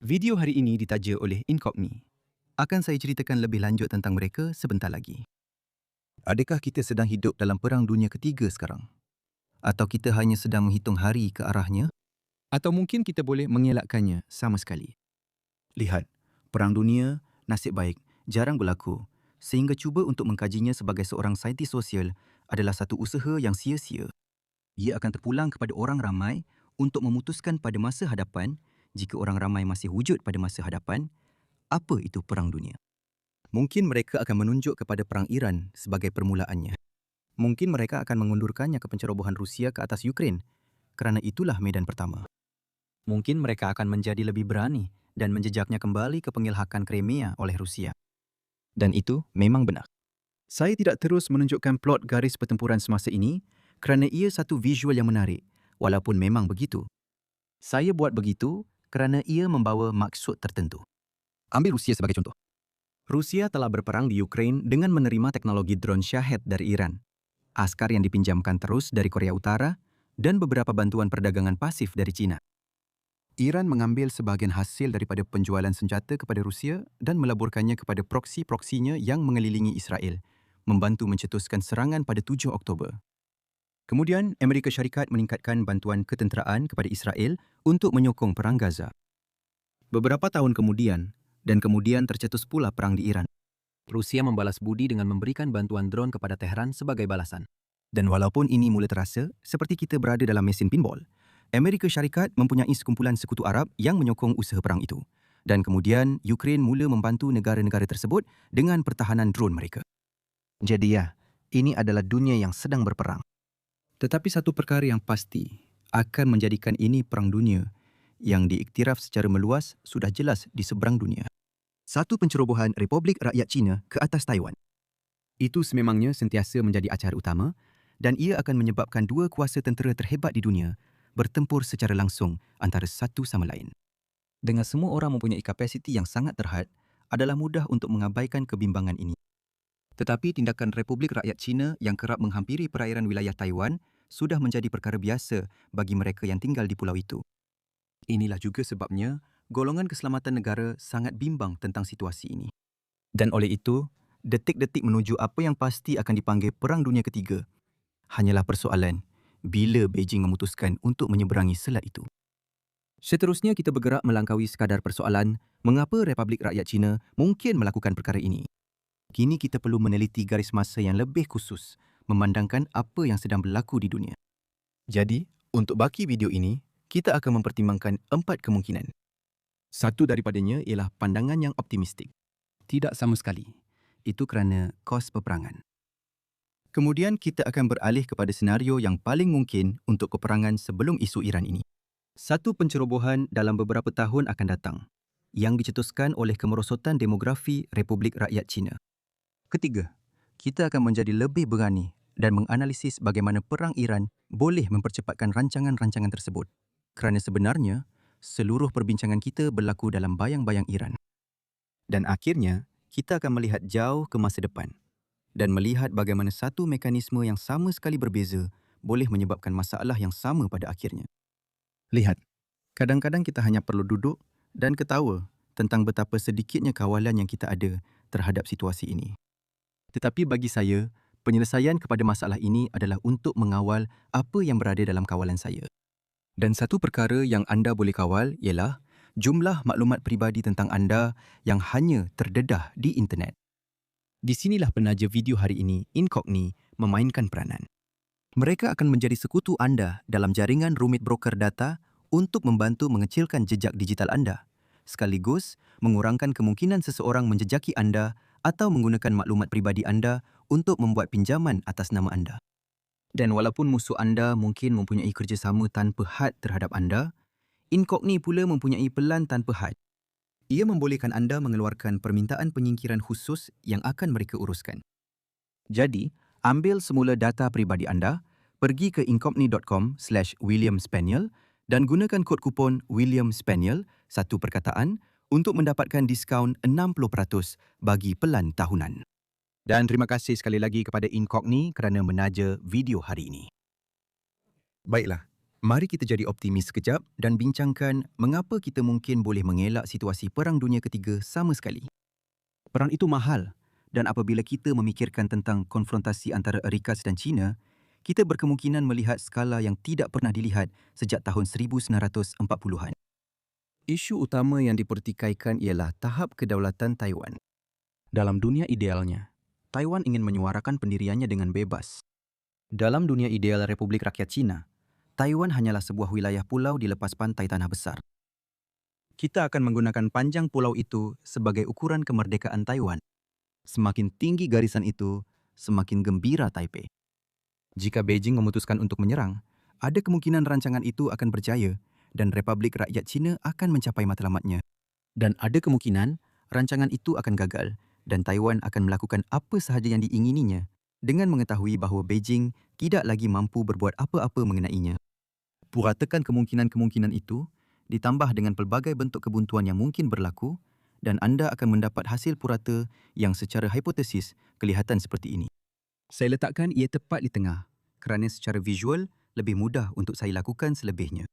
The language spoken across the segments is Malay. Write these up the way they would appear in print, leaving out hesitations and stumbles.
Video hari ini ditaja oleh Incogni. Akan saya ceritakan lebih lanjut tentang mereka sebentar lagi. Adakah kita sedang hidup dalam Perang Dunia Ketiga sekarang? Atau kita hanya sedang menghitung hari ke arahnya? Atau mungkin kita boleh mengelakkannya sama sekali? Lihat, Perang Dunia, nasib baik, jarang berlaku, sehingga cuba untuk mengkajinya sebagai seorang saintis sosial adalah satu usaha yang sia-sia. Ia akan terpulang kepada orang ramai untuk memutuskan pada masa hadapan, jika orang ramai masih wujud pada masa hadapan, apa itu Perang Dunia. Mungkin mereka akan menunjuk kepada Perang Iran sebagai permulaannya. Mungkin mereka akan mengundurkannya ke pencerobohan Rusia ke atas Ukraine, kerana itulah medan pertama. Mungkin mereka akan menjadi lebih berani dan menjejaknya kembali ke pengilhakan Crimea oleh Rusia. Dan itu memang benar. Saya tidak terus menunjukkan plot garis pertempuran semasa ini kerana ia satu visual yang menarik, walaupun memang begitu. Saya buat begitu kerana ia membawa maksud tertentu. Ambil Rusia sebagai contoh. Rusia telah berperang di Ukraine dengan menerima teknologi drone Shahed dari Iran, askar yang dipinjamkan terus dari Korea Utara, dan beberapa bantuan perdagangan pasif dari China. Iran mengambil sebahagian hasil daripada penjualan senjata kepada Rusia dan melaburkannya kepada proksi-proksinya yang mengelilingi Israel, membantu mencetuskan serangan pada 7 Oktober. Kemudian, Amerika Syarikat meningkatkan bantuan ketenteraan kepada Israel untuk menyokong Perang Gaza. Beberapa tahun kemudian tercetus pula perang di Iran. Rusia membalas budi dengan memberikan bantuan drone kepada Tehran sebagai balasan. Dan walaupun ini mula terasa seperti kita berada dalam mesin pinball, Amerika Syarikat mempunyai sekumpulan sekutu Arab yang menyokong usaha perang itu. Dan kemudian, Ukraine mula membantu negara-negara tersebut dengan pertahanan drone mereka. Jadi ya, ini adalah dunia yang sedang berperang. Tetapi satu perkara yang pasti akan menjadikan ini perang dunia yang diiktiraf secara meluas sudah jelas di seberang dunia. Satu pencerobohan Republik Rakyat Cina ke atas Taiwan. Itu sememangnya sentiasa menjadi acara utama dan ia akan menyebabkan dua kuasa tentera terhebat di dunia bertempur secara langsung antara satu sama lain. Dengan semua orang mempunyai kapasiti yang sangat terhad, adalah mudah untuk mengabaikan kebimbangan ini. Tetapi tindakan Republik Rakyat Cina yang kerap menghampiri perairan wilayah Taiwan sudah menjadi perkara biasa bagi mereka yang tinggal di pulau itu. Inilah juga sebabnya golongan keselamatan negara sangat bimbang tentang situasi ini. Dan oleh itu, detik-detik menuju apa yang pasti akan dipanggil Perang Dunia Ketiga hanyalah persoalan bila Beijing memutuskan untuk menyeberangi selat itu. Seterusnya kita bergerak melangkaui sekadar persoalan mengapa Republik Rakyat Cina mungkin melakukan perkara ini. Kini kita perlu meneliti garis masa yang lebih khusus memandangkan apa yang sedang berlaku di dunia. Jadi, untuk baki video ini, kita akan mempertimbangkan 4 kemungkinan. Satu daripadanya ialah pandangan yang optimistik. Tidak sama sekali. Itu kerana kos peperangan. Kemudian kita akan beralih kepada senario yang paling mungkin untuk peperangan sebelum isu Iran ini. Satu pencerobohan dalam beberapa tahun akan datang yang dicetuskan oleh kemerosotan demografi Republik Rakyat Cina. Ketiga, kita akan menjadi lebih berani dan menganalisis bagaimana perang Iran boleh mempercepatkan rancangan-rancangan tersebut. Kerana sebenarnya, seluruh perbincangan kita berlaku dalam bayang-bayang Iran. Dan akhirnya, kita akan melihat jauh ke masa depan dan melihat bagaimana satu mekanisme yang sama sekali berbeza boleh menyebabkan masalah yang sama pada akhirnya. Lihat, kadang-kadang kita hanya perlu duduk dan ketawa tentang betapa sedikitnya kawalan yang kita ada terhadap situasi ini. Tetapi bagi saya, penyelesaian kepada masalah ini adalah untuk mengawal apa yang berada dalam kawalan saya. Dan satu perkara yang anda boleh kawal ialah jumlah maklumat peribadi tentang anda yang hanya terdedah di internet. Di sinilah penaja video hari ini, Incogni, memainkan peranan. Mereka akan menjadi sekutu anda dalam jaringan rumit broker data untuk membantu mengecilkan jejak digital anda, sekaligus mengurangkan kemungkinan seseorang menjejaki anda atau menggunakan maklumat peribadi anda untuk membuat pinjaman atas nama anda. Dan walaupun musuh anda mungkin mempunyai kerjasama tanpa had terhadap anda, Incogni pula mempunyai pelan tanpa had. Ia membolehkan anda mengeluarkan permintaan penyingkiran khusus yang akan mereka uruskan. Jadi, ambil semula data peribadi anda, pergi ke incogni.com/WilliamSpaniel dan gunakan kod kupon William Spaniel, satu perkataan, untuk mendapatkan diskaun 60% bagi pelan tahunan. Dan terima kasih sekali lagi kepada Incogni kerana menaja video hari ini. Baiklah, Mari kita jadi optimis sekejap dan bincangkan mengapa kita mungkin boleh mengelak situasi Perang Dunia Ketiga sama sekali. Perang itu mahal dan apabila kita memikirkan tentang konfrontasi antara Amerika dan China, kita berkemungkinan melihat skala yang tidak pernah dilihat sejak tahun 1940-an. Isu utama yang dipertikaikan ialah tahap kedaulatan Taiwan. Dalam dunia idealnya, Taiwan ingin menyuarakan pendiriannya dengan bebas. Dalam dunia ideal Republik Rakyat Cina, Taiwan hanyalah sebuah wilayah pulau di lepas pantai tanah besar. Kita akan menggunakan panjang pulau itu sebagai ukuran kemerdekaan Taiwan. Semakin tinggi garisan itu, semakin gembira Taipei. Jika Beijing memutuskan untuk menyerang, ada kemungkinan rancangan itu akan berjaya dan Republik Rakyat Cina akan mencapai matlamatnya. Dan ada kemungkinan rancangan itu akan gagal dan Taiwan akan melakukan apa sahaja yang diingininya dengan mengetahui bahawa Beijing tidak lagi mampu berbuat apa-apa mengenainya. Puratakan kemungkinan-kemungkinan itu ditambah dengan pelbagai bentuk kebuntuan yang mungkin berlaku dan anda akan mendapat hasil purata yang secara hipotesis kelihatan seperti ini. Saya letakkan ia tepat di tengah kerana secara visual lebih mudah untuk saya lakukan selebihnya.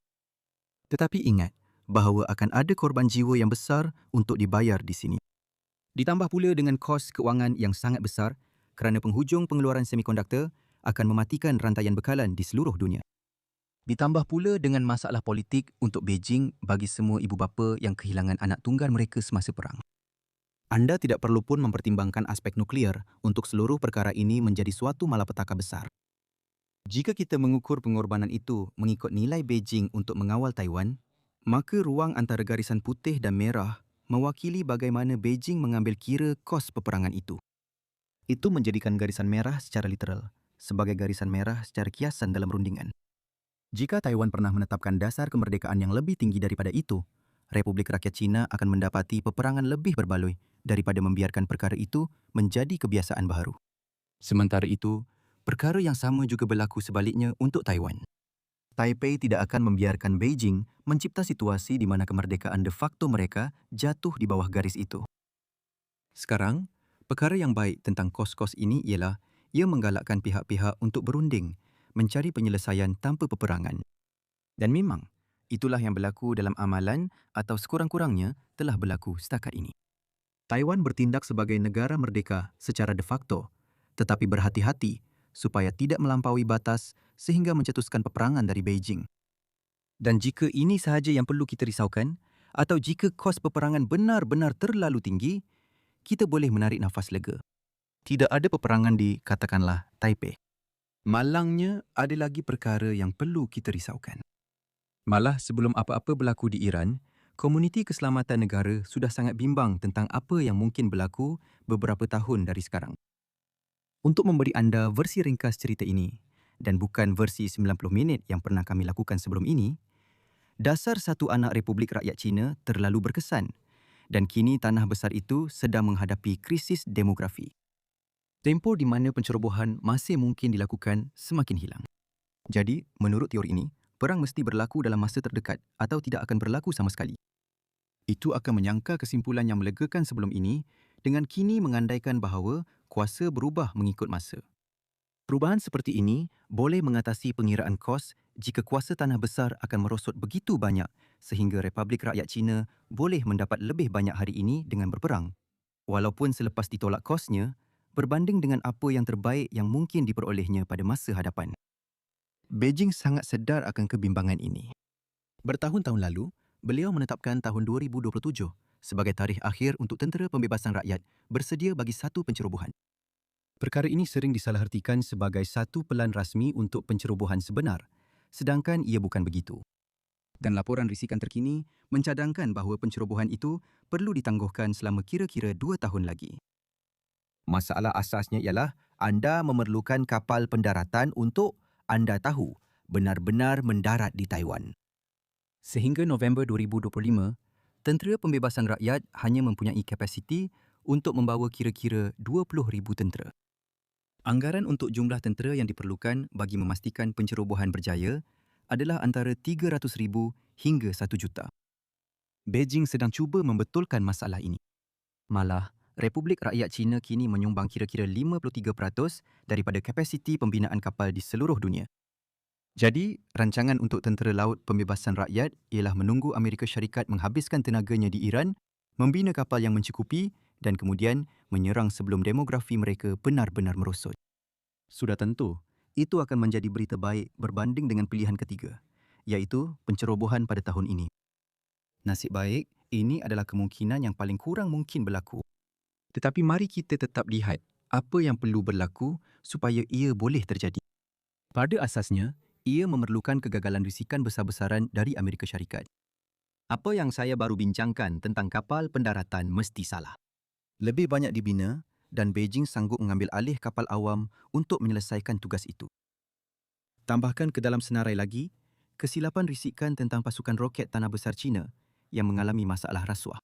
Tetapi ingat bahawa akan ada korban jiwa yang besar untuk dibayar di sini. Ditambah pula dengan kos kewangan yang sangat besar kerana penghujung pengeluaran semikonduktor akan mematikan rantaian bekalan di seluruh dunia. Ditambah pula dengan masalah politik untuk Beijing bagi semua ibu bapa yang kehilangan anak tunggal mereka semasa perang. Anda tidak perlu pun mempertimbangkan aspek nuklear untuk seluruh perkara ini menjadi suatu malapetaka besar. Jika kita mengukur pengorbanan itu mengikut nilai Beijing untuk mengawal Taiwan, maka ruang antara garisan putih dan merah mewakili bagaimana Beijing mengambil kira kos peperangan itu. Itu menjadikan garisan merah secara literal sebagai garisan merah secara kiasan dalam rundingan. Jika Taiwan pernah menetapkan dasar kemerdekaan yang lebih tinggi daripada itu, Republik Rakyat Cina akan mendapati peperangan lebih berbaloi daripada membiarkan perkara itu menjadi kebiasaan baharu. Sementara itu, perkara yang sama juga berlaku sebaliknya untuk Taiwan. Taipei tidak akan membiarkan Beijing mencipta situasi di mana kemerdekaan de facto mereka jatuh di bawah garis itu. Sekarang, perkara yang baik tentang kos-kos ini ialah ia menggalakkan pihak-pihak untuk berunding, mencari penyelesaian tanpa peperangan. Dan memang, itulah yang berlaku dalam amalan atau sekurang-kurangnya telah berlaku setakat ini. Taiwan bertindak sebagai negara merdeka secara de facto, tetapi berhati-hati supaya tidak melampaui batas sehingga mencetuskan peperangan dari Beijing. Dan jika ini sahaja yang perlu kita risaukan, atau jika kos peperangan benar-benar terlalu tinggi, kita boleh menarik nafas lega. Tidak ada peperangan di, katakanlah, Taipei. Malangnya, ada lagi perkara yang perlu kita risaukan. Malah sebelum apa-apa berlaku di Iran, komuniti keselamatan negara sudah sangat bimbang tentang apa yang mungkin berlaku beberapa tahun dari sekarang. Untuk memberi anda versi ringkas cerita ini, dan bukan versi 90 minit yang pernah kami lakukan sebelum ini, dasar satu anak Republik Rakyat Cina terlalu berkesan dan kini tanah besar itu sedang menghadapi krisis demografi. Tempoh di mana pencerobohan masih mungkin dilakukan semakin hilang. Jadi, menurut teori ini, perang mesti berlaku dalam masa terdekat atau tidak akan berlaku sama sekali. Itu akan menyangka kesimpulan yang melegakan sebelum ini dengan kini mengandaikan bahawa kuasa berubah mengikut masa. Perubahan seperti ini boleh mengatasi pengiraan kos jika kuasa tanah besar akan merosot begitu banyak sehingga Republik Rakyat Cina boleh mendapat lebih banyak hari ini dengan berperang. Walaupun selepas ditolak kosnya, berbanding dengan apa yang terbaik yang mungkin diperolehnya pada masa hadapan. Beijing sangat sedar akan kebimbangan ini. Bertahun-tahun lalu, beliau menetapkan tahun 2027 sebagai tarikh akhir untuk tentera pembebasan rakyat bersedia bagi satu pencerobohan. Perkara ini sering disalahartikan sebagai satu pelan rasmi untuk pencerobohan sebenar, sedangkan ia bukan begitu. Dan laporan risikan terkini mencadangkan bahawa pencerobohan itu perlu ditangguhkan selama kira-kira 2 tahun lagi. Masalah asasnya ialah anda memerlukan kapal pendaratan untuk anda tahu benar-benar mendarat di Taiwan. Sehingga November 2025, tentera pembebasan rakyat hanya mempunyai kapasiti untuk membawa kira-kira 20,000 tentera. Anggaran untuk jumlah tentera yang diperlukan bagi memastikan pencerobohan berjaya adalah antara 300,000 hingga 1 juta. Beijing sedang cuba membetulkan masalah ini. Malah, Republik Rakyat Cina kini menyumbang kira-kira 53% daripada kapasiti pembinaan kapal di seluruh dunia. Jadi, rancangan untuk Tentera Laut Pembebasan Rakyat ialah menunggu Amerika Syarikat menghabiskan tenaganya di Iran, membina kapal yang mencukupi dan kemudian menyerang sebelum demografi mereka benar-benar merosot. Sudah tentu, itu akan menjadi berita baik berbanding dengan pilihan ketiga, iaitu pencerobohan pada tahun ini. Nasib baik, ini adalah kemungkinan yang paling kurang mungkin berlaku. Tetapi mari kita tetap lihat apa yang perlu berlaku supaya ia boleh terjadi. Pada asasnya, ia memerlukan kegagalan risikan besar-besaran dari Amerika Syarikat. Apa yang saya baru bincangkan tentang kapal pendaratan mesti salah. Lebih banyak dibina dan Beijing sanggup mengambil alih kapal awam untuk menyelesaikan tugas itu. Tambahkan ke dalam senarai lagi, kesilapan risikan tentang pasukan roket tanah besar China yang mengalami masalah rasuah.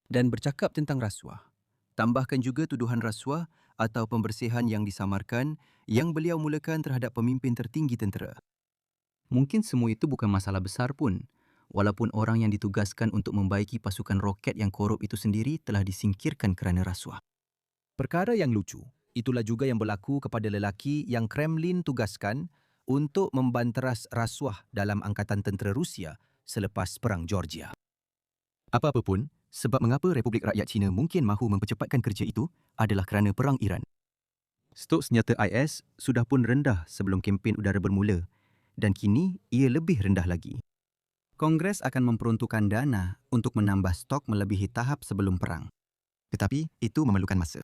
Dan bercakap tentang rasuah, tambahkan juga tuduhan rasuah atau pembersihan yang disamarkan yang beliau mulakan terhadap pemimpin tertinggi tentera. Mungkin semua itu bukan masalah besar pun, walaupun orang yang ditugaskan untuk membaiki pasukan roket yang korup itu sendiri telah disingkirkan kerana rasuah. Perkara yang lucu, itulah juga yang berlaku kepada lelaki yang Kremlin tugaskan untuk membanteras rasuah dalam Angkatan Tentera Rusia selepas Perang Georgia. Apa-apa pun, sebab mengapa Republik Rakyat Cina mungkin mahu mempercepatkan kerja itu adalah kerana Perang Iran. Stok senjata IS sudah pun rendah sebelum kempen udara bermula dan kini ia lebih rendah lagi. Kongres akan memperuntukkan dana untuk menambah stok melebihi tahap sebelum perang. Tetapi itu memerlukan masa.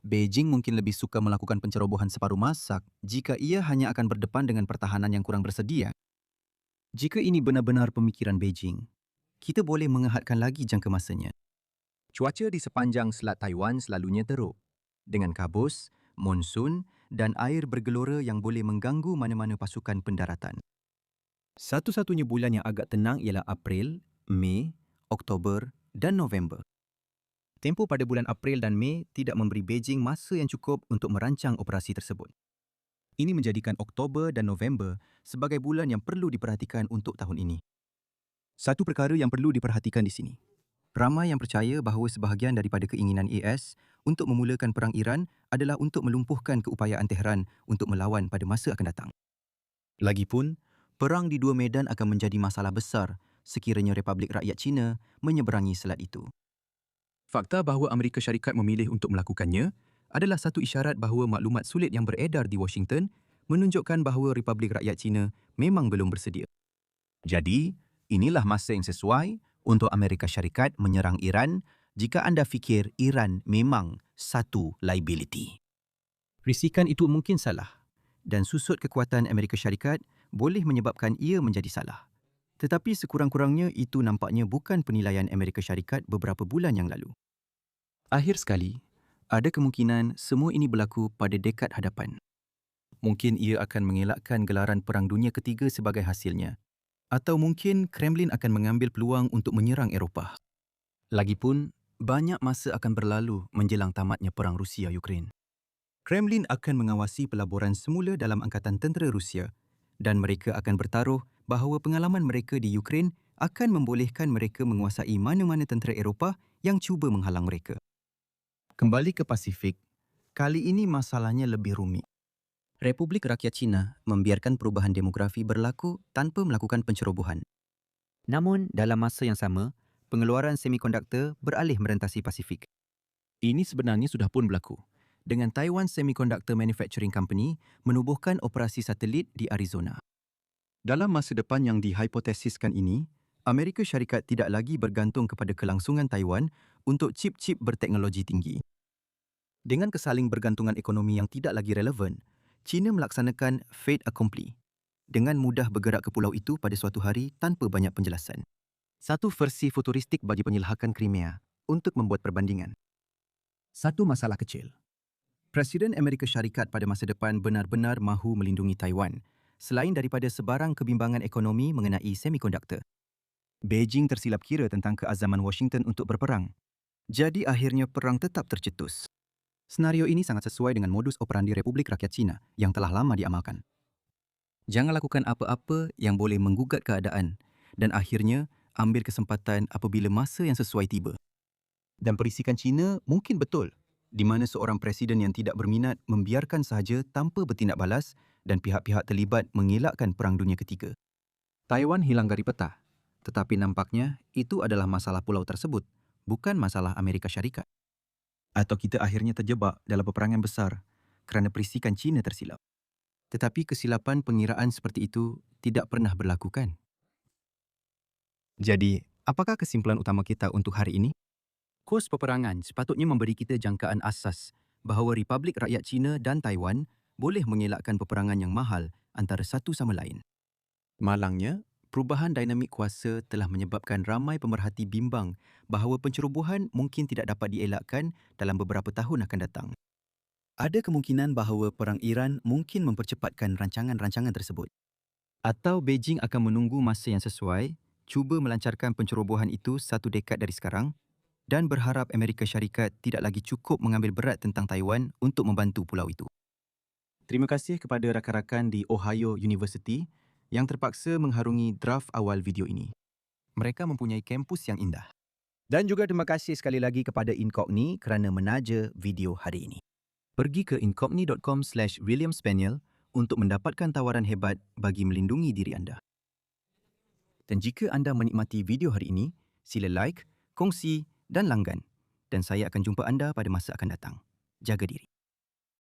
Beijing mungkin lebih suka melakukan pencerobohan separuh masak jika ia hanya akan berdepan dengan pertahanan yang kurang bersedia. Jika ini benar-benar pemikiran Beijing, kita boleh mengehadkan lagi jangka masanya. Cuaca di sepanjang Selat Taiwan selalunya teruk, dengan kabus, monsun dan air bergelora yang boleh mengganggu mana-mana pasukan pendaratan. Satu-satunya bulan yang agak tenang ialah April, Mei, Oktober dan November. Tempoh pada bulan April dan Mei tidak memberi Beijing masa yang cukup untuk merancang operasi tersebut. Ini menjadikan Oktober dan November sebagai bulan yang perlu diperhatikan untuk tahun ini. Satu perkara yang perlu diperhatikan di sini. Ramai yang percaya bahawa sebahagian daripada keinginan AS untuk memulakan perang Iran adalah untuk melumpuhkan keupayaan Tehran untuk melawan pada masa akan datang. Lagipun, perang di dua medan akan menjadi masalah besar sekiranya Republik Rakyat Cina menyeberangi selat itu. Fakta bahawa Amerika Syarikat memilih untuk melakukannya adalah satu isyarat bahawa maklumat sulit yang beredar di Washington menunjukkan bahawa Republik Rakyat Cina memang belum bersedia. Jadi, inilah masa yang sesuai untuk Amerika Syarikat menyerang Iran jika anda fikir Iran memang satu liability. Risikan itu mungkin salah dan susut kekuatan Amerika Syarikat boleh menyebabkan ia menjadi salah. Tetapi sekurang-kurangnya itu nampaknya bukan penilaian Amerika Syarikat beberapa bulan yang lalu. Akhir sekali, ada kemungkinan semua ini berlaku pada dekad hadapan. Mungkin ia akan mengelakkan gelaran Perang Dunia Ketiga sebagai hasilnya. Atau mungkin Kremlin akan mengambil peluang untuk menyerang Eropah. Lagipun, banyak masa akan berlalu menjelang tamatnya Perang Rusia-Ukraine. Kremlin akan mengawasi pelaburan semula dalam Angkatan Tentera Rusia dan mereka akan bertaruh bahawa pengalaman mereka di Ukraine akan membolehkan mereka menguasai mana-mana tentera Eropah yang cuba menghalang mereka. Kembali ke Pasifik, kali ini masalahnya lebih rumit. Republik Rakyat Cina membiarkan perubahan demografi berlaku tanpa melakukan pencerobohan. Namun, dalam masa yang sama, pengeluaran semikonduktor beralih merentasi Pasifik. Ini sebenarnya sudah pun berlaku, dengan Taiwan Semiconductor Manufacturing Company menubuhkan operasi satelit di Arizona. Dalam masa depan yang dihipotesiskan ini, Amerika Syarikat tidak lagi bergantung kepada kelangsungan Taiwan untuk chip-chip berteknologi tinggi. Dengan kesaling bergantungan ekonomi yang tidak lagi relevan, China melaksanakan fait accompli, dengan mudah bergerak ke pulau itu pada suatu hari tanpa banyak penjelasan. Satu versi futuristik bagi penyelhakan Crimea untuk membuat perbandingan. Satu masalah kecil. Presiden Amerika Syarikat pada masa depan benar-benar mahu melindungi Taiwan, selain daripada sebarang kebimbangan ekonomi mengenai semikonduktor. Beijing tersilap kira tentang keazaman Washington untuk berperang. Jadi akhirnya perang tetap tercetus. Senario ini sangat sesuai dengan modus operandi Republik Rakyat Cina yang telah lama diamalkan. Jangan lakukan apa-apa yang boleh menggugat keadaan dan akhirnya ambil kesempatan apabila masa yang sesuai tiba. Dan perisikan Cina mungkin betul, di mana seorang presiden yang tidak berminat membiarkan sahaja tanpa bertindak balas dan pihak-pihak terlibat mengelakkan Perang Dunia Ketiga. Taiwan hilang dari peta, tetapi nampaknya itu adalah masalah pulau tersebut, bukan masalah Amerika Syarikat. Atau kita akhirnya terjebak dalam peperangan besar kerana perisikan China tersilap. Tetapi kesilapan pengiraan seperti itu tidak pernah berlaku, kan? Jadi, apakah kesimpulan utama kita untuk hari ini? Kos peperangan sepatutnya memberi kita jangkaan asas bahawa Republik Rakyat China dan Taiwan boleh mengelakkan peperangan yang mahal antara satu sama lain. Malangnya, perubahan dinamik kuasa telah menyebabkan ramai pemerhati bimbang bahawa pencerobohan mungkin tidak dapat dielakkan dalam beberapa tahun akan datang. Ada kemungkinan bahawa Perang Iran mungkin mempercepatkan rancangan-rancangan tersebut. Atau Beijing akan menunggu masa yang sesuai, cuba melancarkan pencerobohan itu 1 dekad dari sekarang dan berharap Amerika Syarikat tidak lagi cukup mengambil berat tentang Taiwan untuk membantu pulau itu. Terima kasih kepada rakan-rakan di Ohio University yang terpaksa mengharungi draft awal video ini. Mereka mempunyai kampus yang indah. Dan juga terima kasih sekali lagi kepada Incogni kerana menaja video hari ini. Pergi ke incogni.com/WilliamSpaniel untuk mendapatkan tawaran hebat bagi melindungi diri anda. Dan jika anda menikmati video hari ini, sila like, kongsi dan langgan. Dan saya akan jumpa anda pada masa akan datang. Jaga diri.